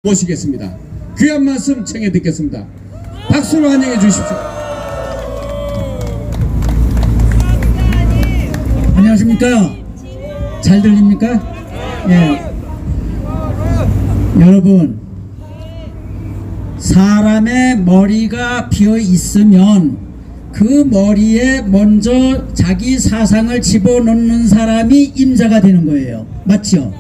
모시겠습니다. 귀한 말씀 청해 듣겠습니다. 박수로 환영해 주십시오. 안녕하십니까? 잘 들립니까? 예. 여러분, 사람의 머리가 비어 있으면 그 머리에 먼저 자기 사상을 집어넣는 사람이 임자가 되는 거예요. 맞죠?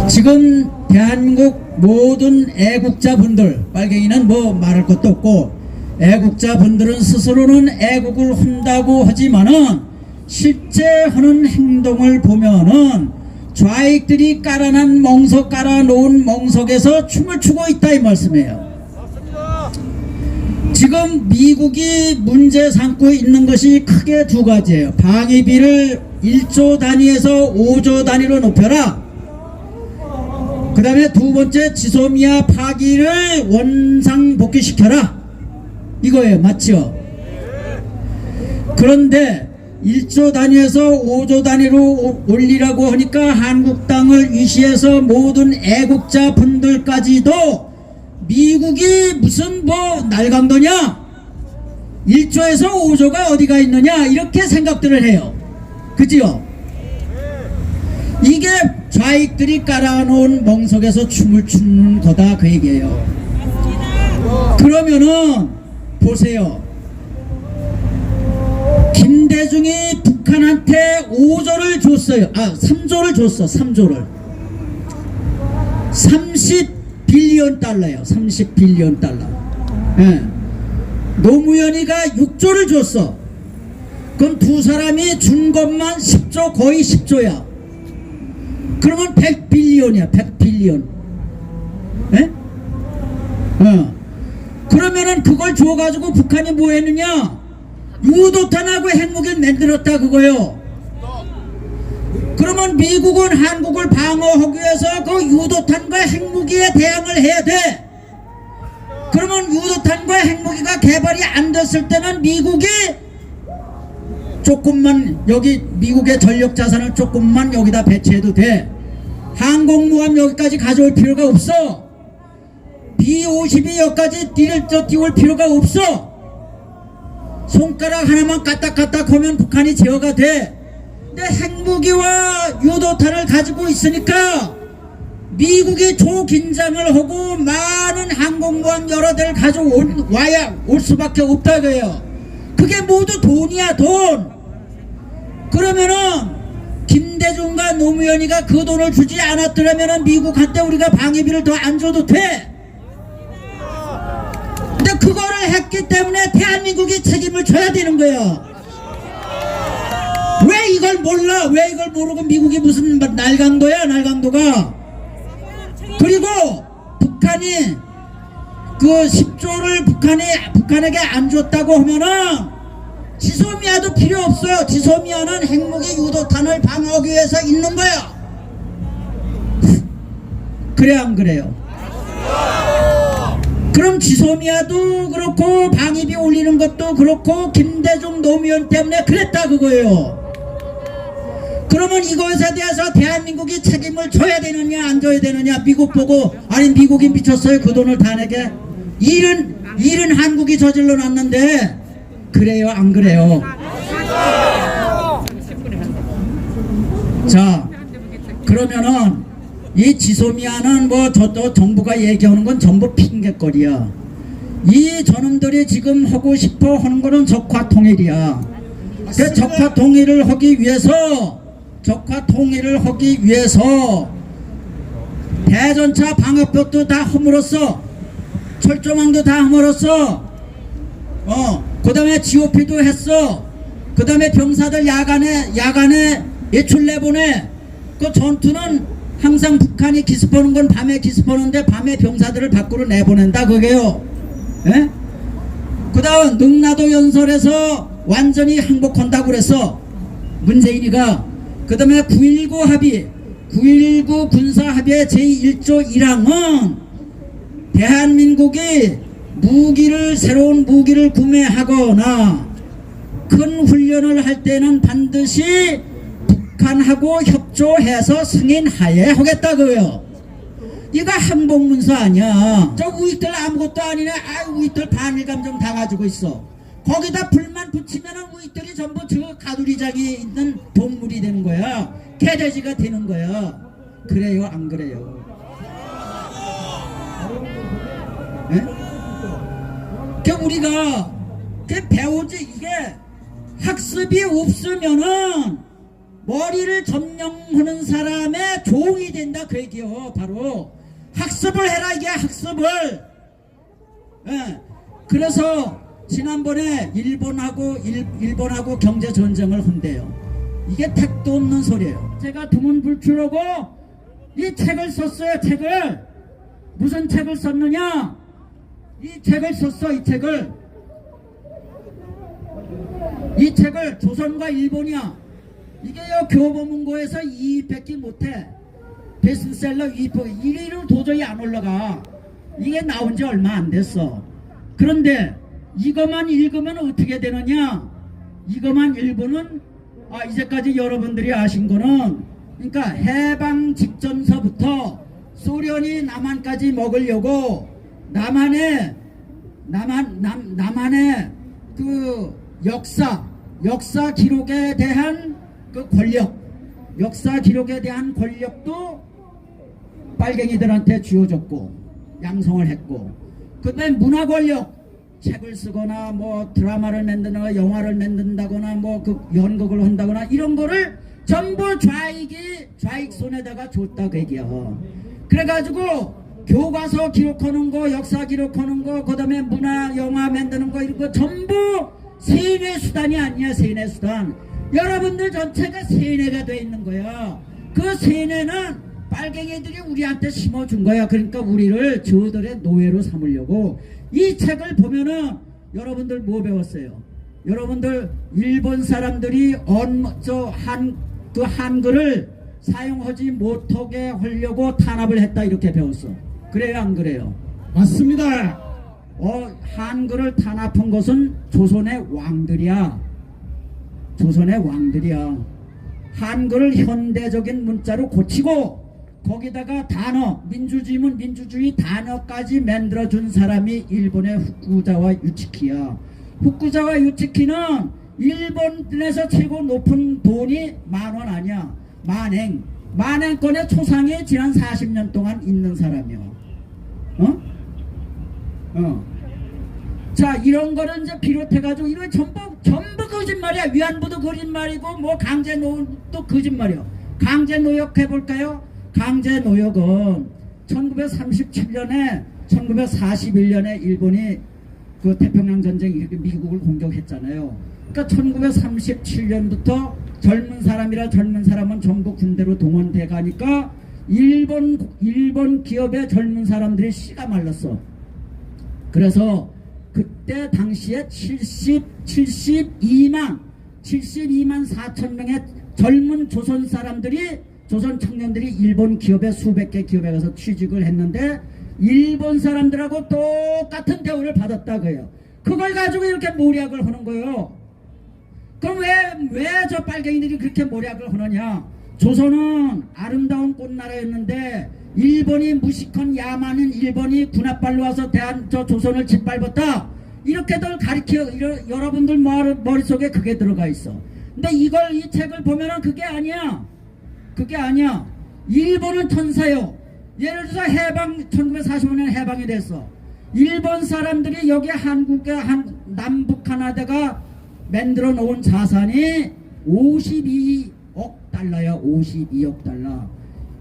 지금 대한민국 모든 애국자분들, 빨갱이는 뭐 말할 것도 없고, 애국자분들은 스스로는 애국을 한다고 하지만은 실제 하는 행동을 보면은 좌익들이 깔아놓은 멍석에서 춤을 추고 있다 이 말씀이에요. 지금 미국이 문제 삼고 있는 것이 크게 두 가지예요. 방위비를 1조 단위에서 5조 단위로 높여라. 그 다음에 두 번째, 지소미아 파기를 원상복귀시켜라 이거예요. 맞죠? 그런데 1조 단위에서 5조 단위로 올리라고 하니까 한국당을 위시해서 모든 애국자 분들까지도 미국이 무슨 뭐 날강도냐, 1조에서 5조가 어디가 있느냐 이렇게 생각들을 해요. 그지요? 이게 좌익들이 깔아놓은 멍석에서 춤을 추는 거다 그 얘기예요. 그러면은 보세요. 김대중이 북한한테 5조를 줬어요. 3조를 줬어. 3조를 30빌리언 달러예요. 30빌리언 달러. 예. 노무현이가 6조를 줬어. 그럼 두 사람이 준 것만 10조, 거의 10조야. 그러면 100빌리언이야. 100빌리언. 예? 그러면은 그걸 줘가지고 북한이 뭐 했느냐? 유도탄하고 핵무기를 만들었다 그거요. 그러면 미국은 한국을 방어하기 위해서 그 유도탄과 핵무기에 대항을 해야 돼. 그러면 유도탄과 핵무기가 개발이 안 됐을 때는 미국이 조금만, 여기 미국의 전력 자산을 조금만 여기다 배치해도 돼. 항공모함 여기까지 가져올 필요가 없어. B-52 여기까지 띄울 필요가 없어. 손가락 하나만 까딱까딱 하면 북한이 제어가 돼. 근데 핵무기와 유도탄을 가지고 있으니까 미국이 초긴장을 하고 많은 항공모함 여러 대를 올 수밖에 없다 그래요. 그게 모두 돈이야, 돈. 그러면은 김대중과 노무현이가 그 돈을 주지 않았더라면은 미국한테 우리가 방위비를 더 안 줘도 돼. 근데 그거를 했기 때문에 대한민국이 책임을 져야 되는 거야. 왜 이걸 몰라? 왜 이걸 모르고 미국이 무슨 날강도야, 날강도가. 그리고 북한이 그 10조를 북한에게 안 줬다고 하면은 지소미아도 필요 없어요. 지소미아는 핵무기 유도탄을 방어하기 위해서 있는 거야. 그래 안 그래요? 그럼 지소미아도 그렇고 방위비 올리는 것도 그렇고 김대중 노무현 때문에 그랬다 그거예요. 그러면 이것에 대해서 대한민국이 책임을 져야 되느냐 안 져야 되느냐. 미국 보고 아니 미국이 미쳤어요 그 돈을 다 내게. 일은 한국이 저질러 놨는데 그래요 안 그래요? 자, 그러면은 이 지소미아는 뭐 저도 정부가 얘기하는 건 전부 핑계거리야. 이 저놈들이 지금 하고 싶어 하는 거는 적화통일이야. 그 적화통일을 하기 위해서 대전차 방어벽도 다 허물었어. 철조망도 다 허물었어. 그 다음에 GOP도 했어. 그 다음에 병사들 야간에 예출 내보내. 그 전투는 항상 북한이 기습하는 건 밤에 기습하는데 밤에 병사들을 밖으로 내보낸다 그게요. 예? 그 다음 능라도 연설에서 완전히 항복한다고 그랬어 문재인이가. 그 다음에 9.19 합의, 9.19 군사합의의 제1조 1항은 대한민국이 새로운 무기를 구매하거나 큰 훈련을 할 때는 반드시 북한하고 협조해서 승인하에 하겠다고요. 이거 항복문서 아니야. 저 우익들 아무것도 아니네. 우익들 반일 감정 다 가지고 있어. 거기다 불만 붙이면은 우익들이 전부 저 가두리장에 있는 동물이 되는 거야. 개돼지가 되는 거야. 그래요, 안 그래요? 네? 그 우리가 그 배우지, 이게 학습이 없으면은 머리를 점령하는 사람의 종이 된다, 그 얘기요. 바로 학습을 해라, 이게 학습을. 예. 그래서 지난번에 일본하고 경제 전쟁을 한대요. 이게 택도 없는 소리예요. 제가 두문불출하고 이 책을 썼어요. 책을 무슨 책을 썼느냐? 이 책을 썼어. 이 책을 조선과 일본이야. 이게요, 교보문고에서 200개 못해. 베스트셀러 1위로 도저히 안 올라가. 이게 나온 지 얼마 안 됐어. 그런데 이것만 읽으면 어떻게 되느냐? 이것만 읽으면 이제까지 여러분들이 아신 거는, 그러니까 해방 직전서부터 소련이 남한까지 먹으려고 남한의 그 역사 기록에 대한 그 역사 기록에 대한 권력도 빨갱이들한테 쥐어줬고 양성을 했고, 그 다음에 문화 권력, 책을 쓰거나 뭐 드라마를 만드거나 영화를 만든다거나 뭐 그 연극을 한다거나 이런 거를 전부 좌익 손에다가 줬다 그 얘기야. 그래가지고 교과서 기록하는 거, 역사 기록하는 거, 그 다음에 문화 영화 만드는 거, 이런 거 전부 세뇌 수단이 아니야. 세뇌 수단. 여러분들 전체가 세뇌가 돼 있는 거야. 그 세뇌는 빨갱이들이 우리한테 심어준 거야. 그러니까 우리를 저들의 노예로 삼으려고. 이 책을 보면은 여러분들 뭐 배웠어요? 여러분들 일본 사람들이 한글을 사용하지 못하게 하려고 탄압을 했다, 이렇게 배웠어. 그래요, 안 그래요? 맞습니다. 한글을 탄압한 것은 조선의 왕들이야. 한글을 현대적인 문자로 고치고 거기다가 단어, 민주주의면 민주주의 단어까지 만들어준 사람이 일본의 후쿠자와 유치키야. 후쿠자와 유치키는 일본에서 최고 높은 돈이 10,000원 아니야. 만행권의 초상에 지난 40년 동안 있는 사람이야. 자, 이런 거는 이제 비롯해가지고 이런 전부 거짓말이야. 위안부도 거짓말이고 뭐 강제노역도 거짓말이야. 강제노역 해볼까요? 강제노역은 1937년에 1941년에 일본이 그 태평양 전쟁 이렇게 미국을 공격했잖아요. 그러니까 1937년부터 젊은 사람은 전부 군대로 동원돼 가니까 일본 기업의 젊은 사람들이 씨가 말랐어. 그래서 그때 당시에 72만 4천 명의 젊은 조선 청년들이 일본 기업의 수백 개 기업에 가서 취직을 했는데 일본 사람들하고 똑같은 대우를 받았다 그래요. 그걸 가지고 이렇게 모략을 하는 거예요. 그럼 왜 저 빨갱이들이 그렇게 모략을 하느냐? 조선은 아름다운 꽃나라였는데 일본이 무식한 야만인 일본이 군합발로 와서 저 조선을 짓밟았다. 이렇게들 가르쳐 여러분들 머릿속에 그게 들어가 있어. 근데 이 책을 보면은 그게 아니야. 일본은 천사요. 예를 들어서 1945년 해방이 됐어. 일본 사람들이 여기 한국의 남북 하나다가 만들어 놓은 자산이 52억 달러야. 52억 달러.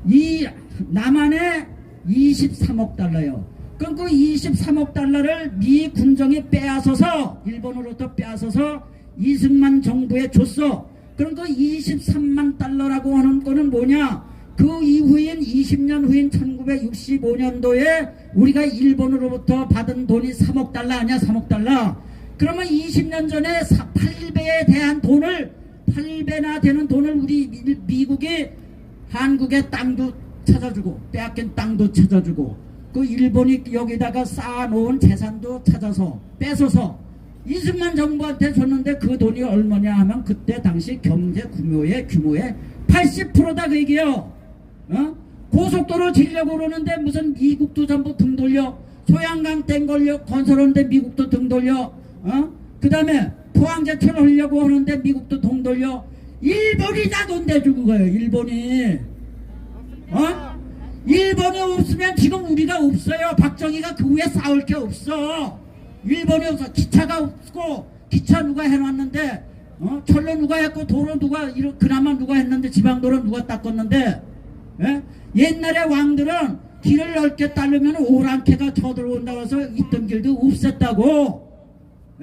이 남한에 23억 달러요. 그럼 그 23억 달러를 미 군정이 빼앗아서 일본으로부터 빼앗아서 이승만 정부에 줬어. 그럼 그 23만 달러라고 하는 거는 뭐냐? 그 이후인 20년 후인 1965년도에 우리가 일본으로부터 받은 돈이 3억 달러 아니야? 3억 달러. 그러면 20년 전에 8배에 대한 돈을 8배나 되는 돈을 우리 미국이 한국의 땅도 찾아주고 빼앗긴 땅도 찾아주고 그 일본이 여기다가 쌓아놓은 재산도 찾아서 뺏어서 이승만 정부한테 줬는데 그 돈이 얼마냐 하면 그때 당시 경제 규모의 80%다 그 얘기예요. 고속도로 지려고 그러는데 무슨 미국도 전부 등 돌려. 소양강 땡 걸려 건설하는데 미국도 등 돌려. 그 다음에 포항제철 하려고 하는데 미국도 등 돌려. 일본이 다 돈 대주고 거예요. 일본이. 일본이 없으면 지금 우리가 없어요. 박정희가 그 위에 싸울 게 없어. 일본이 없어. 기차가 없고, 기차 누가 해놨는데, 철로 누가 했고, 도로 누가, 그나마 누가 했는데, 지방도로 누가 닦았는데, 예? 옛날에 왕들은 길을 넓게 따르면 오랑캐가 쳐들어온다고 해서 있던 길도 없앴다고.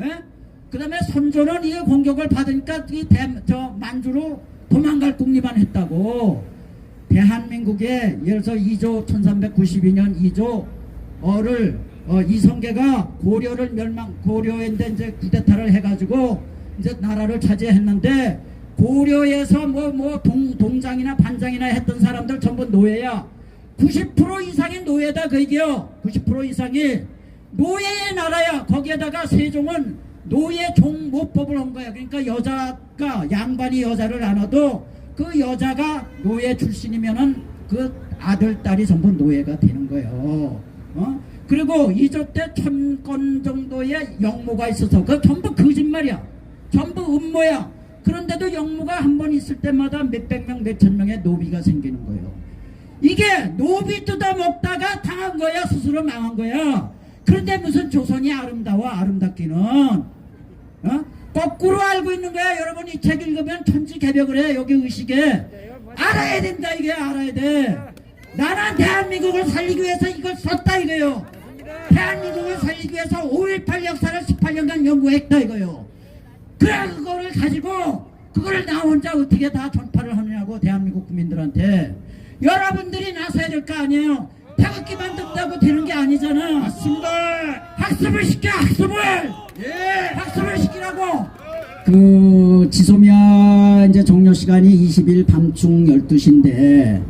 예? 그 다음에 선조는 이 공격을 받으니까 만주로 도망갈 궁리만 했다고. 대한민국에 예를 들어서 2조 1392년 2조를 이성계가 고려인데 이제 쿠데타를 해가지고 이제 나라를 차지했는데, 고려에서 동장이나 반장이나 했던 사람들 전부 노예야. 90% 이상이 노예다 그 얘기요. 90% 이상이 노예의 나라야. 거기에다가 세종은 노예 종모법을 한 거야. 그러니까 여자가, 양반이 여자를 안아도 그 여자가 노예 출신이면은 그 아들, 딸이 전부 노예가 되는 거예요. 그리고 2조 때 1000건 정도의 영모가 있어서 그 전부 거짓말이야. 전부 음모야. 그런데도 영모가 한 번 있을 때마다 몇백 명, 몇천 명의 노비가 생기는 거예요. 이게 노비 뜯어 먹다가 당한 거야. 스스로 망한 거야. 그런데 무슨 조선이 아름다워. 아름답기는. 거꾸로 알고 있는 거야. 여러분 이 책 읽으면 천지개벽을 해. 여기 의식에 알아야 된다. 이게 알아야 돼. 나는 대한민국을 살리기 위해서 이걸 썼다 이거요. 대한민국을 살리기 위해서 5.18 역사를 18년간 연구했다 이거요. 그래 그거를 가지고 그거를 나 혼자 어떻게 다 전파를 하느냐고. 대한민국 국민들한테 여러분들이 나서야 될 거 아니에요. 태극기만 든다고 되는 게 아니잖아. 맞습니다. 학습을 시켜. 학습을. 예. 학습을 시키라고. 그 지소미아 이제 종료 시간이 20일 밤중 12시인데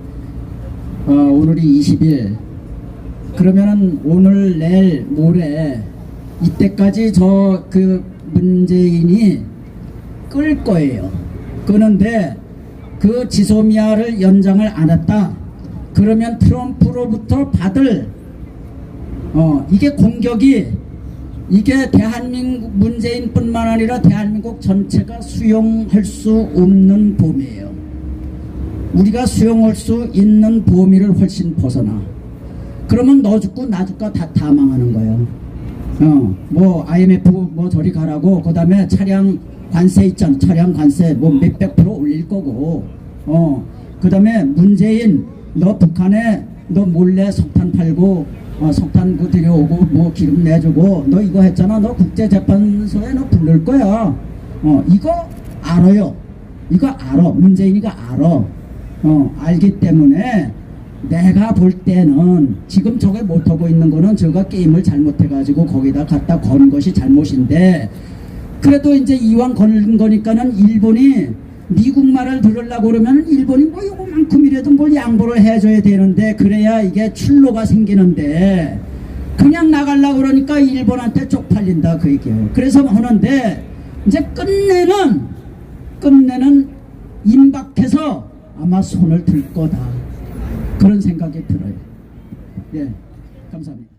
오늘이 20일. 그러면은 오늘 내일 모레 이때까지 그 문재인이 끌 거예요. 끄는데 그 지소미아를 연장을 안 했다. 그러면 트럼프로부터 받을 이게 공격이, 이게 대한민국 문재인뿐만 아니라 대한민국 전체가 수용할 수 없는 범위예요. 우리가 수용할 수 있는 범위를 훨씬 벗어나. 그러면 너 죽고 나 죽고 다 망하는 거예요. IMF 저리 가라고. 그 다음에 차량 관세 있잖아. 차량 관세 몇백 프로 올릴 거고. 그 다음에 문재인 너 북한에 너 몰래 석탄 팔고 석탄 그 들여오고 기름 내주고 너 이거 했잖아. 너 국제재판소에 너 부를 거야. 이거 알아요. 이거 알아. 문재인이가 알아. 알기 때문에 내가 볼 때는 지금 저게 못하고 있는 거는 저가 게임을 잘못해가지고 거기다 갖다 거는 것이 잘못인데, 그래도 이제 이왕 거는 거니까는 일본이 미국 말을 들으려고 그러면 일본이 요거만큼이라도 뭘 양보를 해줘야 되는데, 그래야 이게 출로가 생기는데 그냥 나가려고 그러니까 일본한테 쪽팔린다 그 얘기예요. 그래서 하는데 이제 끝내는 임박해서 아마 손을 들 거다 그런 생각이 들어요. 예, 감사합니다.